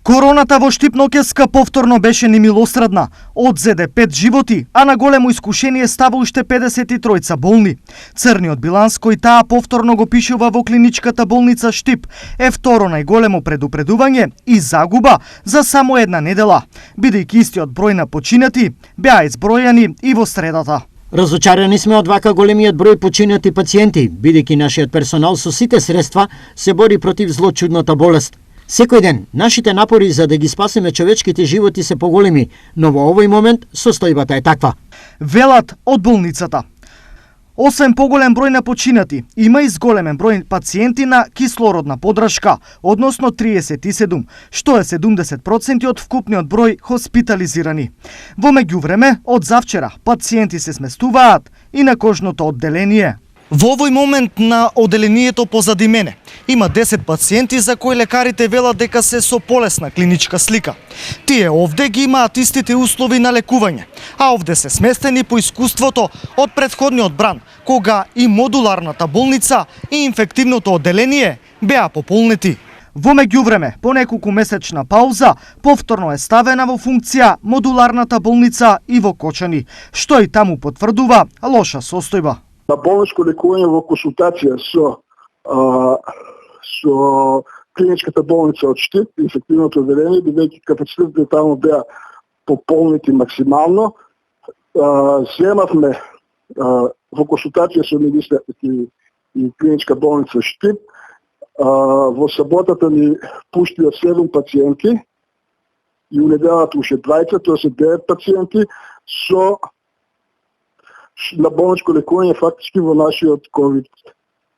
Короната во Штип Ноќеска повторно беше немилосредна. Одзеде 5 животи, а на големо искушение става уште 53 болни. Црниот биланс кој таа повторно го пишува во клиничката болница Штип е второ најголемо предупредување и загуба за само една недела, бидејќи истиот број на починати беа избројани и во средата. Разочарани сме од вака големиот број починати пациенти, бидејќи нашиот персонал со сите средства се бори против злочудната болест. Секој ден, нашите напори за да ги спасиме човечките животи се поголеми, но во овој момент состојбата е таква. Велат од болницата. Освен поголем број на починати, има и зголемен број пациенти на кислородна подршка, односно 37, што е 70% од вкупниот број хоспитализирани. Во меѓувреме, од завчера, пациенти се сместуваат и на кожното одделение. Во овој момент на одделението позади мене има 10 пациенти за кои лекарите велат дека се со полесна клиничка слика. Тие овде ги имаат истите услови на лекување, а овде се сместени по искуството од претходниот бран, кога и модуларната болница и инфективното одделение беа пополнети. Во меѓувреме, по неколку месечна пауза, повторно е ставена во функција модуларната болница и во Кочани, што и таму потврдува лоша состојба. На болничко лекување во консултација со клиничката болница од Штип, инфективното одделение, бидејќи капацитетите таму беа пополнети максимално, земавме во консултација со министерот и клиничка болница Штип. Во саботата ни пуштија 7 пациенти и у неделата уште 20, тоа се 9 пациенти со на болничко лекување фактички во нашиот ковид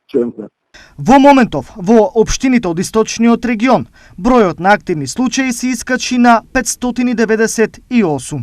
центар. Во моментов, во општините од источниот регион, бројот на активни случаи се искачи на 598.